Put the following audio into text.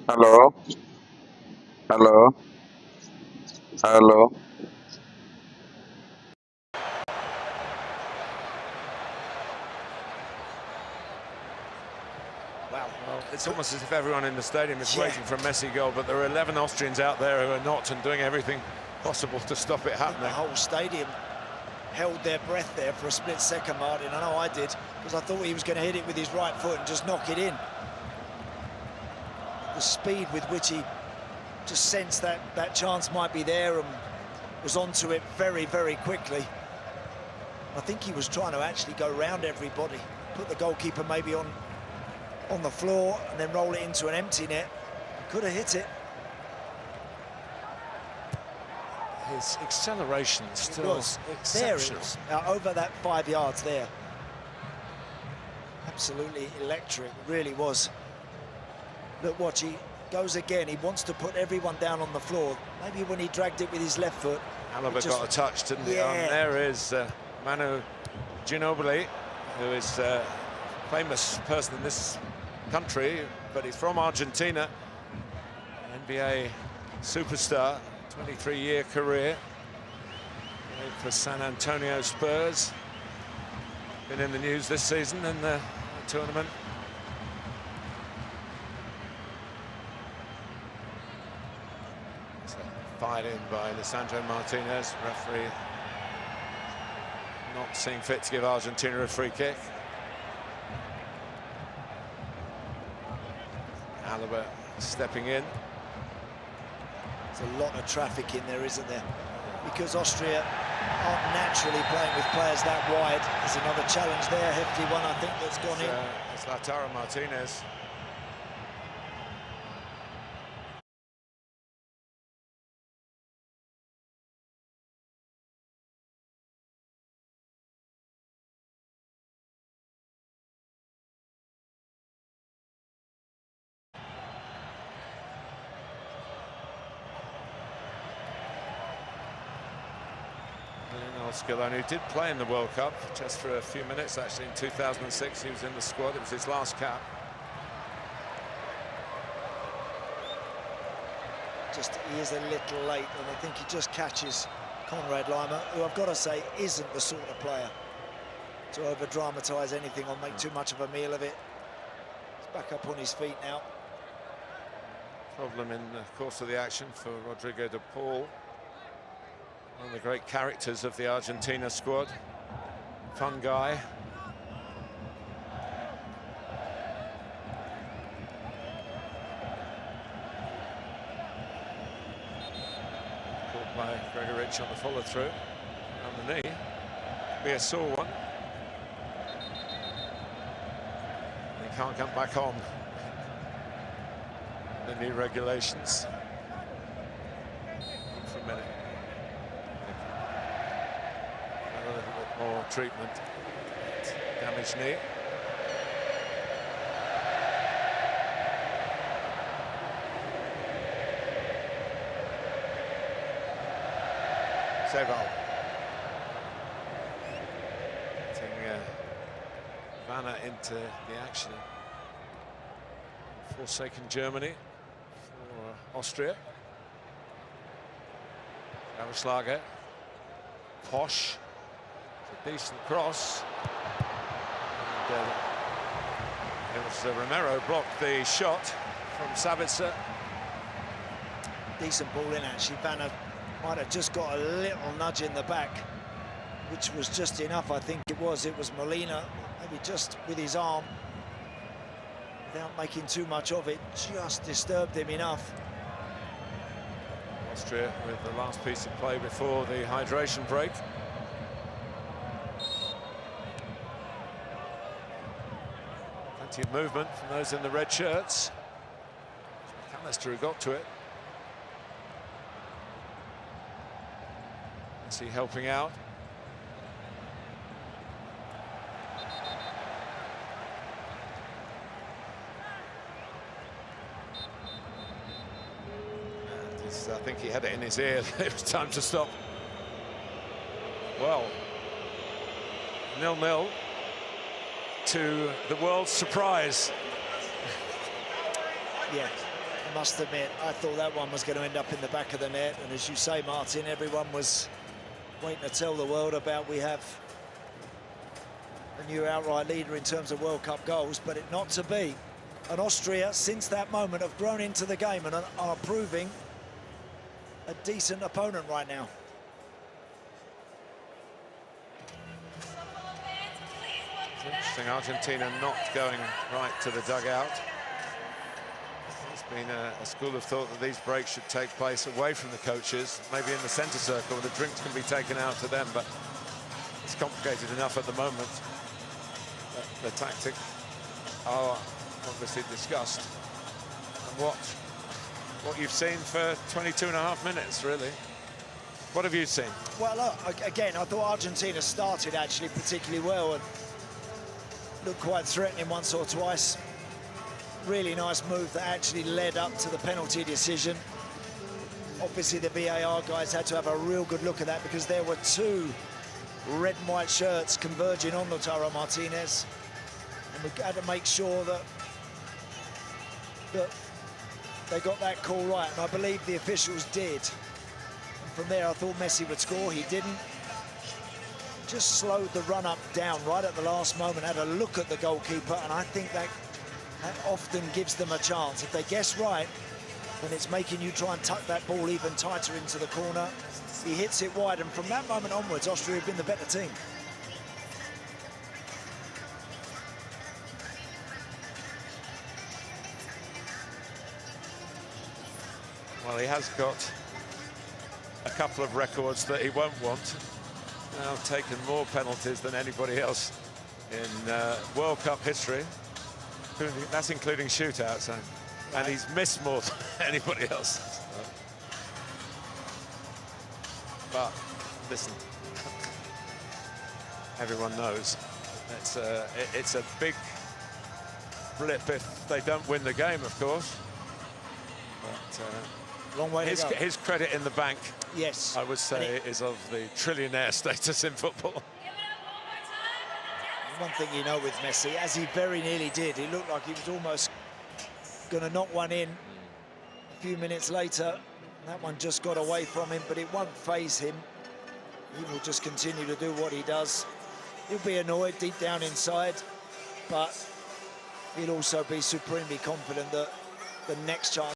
Hello, hello, hello. Well, it's almost as if everyone in the stadium is waiting for a Messi goal, but there are 11 Austrians out there who are not and doing everything possible to stop it happening. The whole stadium held their breath there for a split second, Martin. I know I did, because I thought he was going to hit it with his right foot and just knock it in. The speed with which he just sensed that chance might be there and was onto it very, very quickly. I think he was trying to actually go round everybody, put the goalkeeper maybe on the floor and then roll it into an empty net. Could have hit it. His acceleration still was exceptional. There it was, over that 5 yards there. Absolutely electric, really was. Look, watch, he goes again. He wants to put everyone down on the floor. Maybe when he dragged it with his left foot. Alaba got a touch, didn't he? And there is Manu Ginobili, who is a famous person in this country, but he's from Argentina. NBA superstar, 23-year career. Played for San Antonio Spurs. Been in the news this season in the tournament. Fired in by Lisandro Martinez, referee not seeing fit to give Argentina a free kick. Alaba stepping in. There's a lot of traffic in there, isn't there? Because Austria aren't naturally playing with players that wide. There's another challenge there, hefty one, I think, that's gone in. It's Lautaro Martinez. Scaloni did play in the World Cup just for a few minutes, actually. In 2006 he was in the squad. It was his last cap. He is a little late, and I think he just catches Konrad Laimer, who I've got to say isn't the sort of player to over-dramatise anything or make too much of a meal of it. He's back up on his feet now. Problem in the course of the action for Rodrigo de Paul. One of the great characters of the Argentina squad. Fun guy. Caught by Gregorich on the follow-through. On the knee. Be a sore one. He can't come back on. The new regulations. For a minute. A little bit more treatment. Damaged knee. Seval. Getting Vanna into the action. Forsaken Germany for Austria. Javoslager. Posch. It's a decent cross. And it was Romero blocked the shot. from Sabitzer. Decent ball in, actually. Vanna might have just got a little nudge in the back, which was just enough, I think it was. It was Molina, maybe just with his arm, without making too much of it, just disturbed him enough. Austria with the last piece of play before the hydration break. Plenty of movement from those in the red shirts. McAllister who got to it. Is he helping out? I think he had it in his ear. It was time to stop. Well, 0-0 to the world's surprise. Yeah, I must admit, I thought that one was going to end up in the back of the net. And as you say, Martin, everyone was waiting to tell the world about we have a new outright leader in terms of World Cup goals, but it not to be. And Austria, since that moment, have grown into the game and are proving a decent opponent right now. It's interesting, Argentina not going right to the dugout. There's been a school of thought that these breaks should take place away from the coaches, maybe in the centre circle, where the drinks can be taken out to them, but it's complicated enough at the moment. The tactics are obviously discussed. And what you've seen for 22.5 minutes, really. What have you seen? Well, look, again, I thought Argentina started actually particularly well and looked quite threatening once or twice. Really nice move that actually led up to the penalty decision. Obviously, the VAR guys had to have a real good look at that because there were two red and white shirts converging on Lautaro Martinez. And we had to make sure that they got that call right, and I believe the officials did. And from there, I thought Messi would score. He didn't. Just slowed the run-up down right at the last moment, had a look at the goalkeeper, and I think that often gives them a chance. If they guess right, then it's making you try and tuck that ball even tighter into the corner. He hits it wide, and from that moment onwards, Austria have been the better team. Well, he has got a couple of records that he won't want. Now taken more penalties than anybody else in World Cup history. That's including shootouts, and he's missed more than anybody else. But listen, everyone knows it's a big blip if they don't win the game, of course. But long way to go. His credit in the bank, yes, I would say, is of the trillionaire status in football. One thing you know with Messi, as he very nearly did, he looked like he was almost going to knock one in. A few minutes later, that one just got away from him, but it won't faze him. He will just continue to do what he does. He'll be annoyed deep down inside, but he'll also be supremely confident that the next chance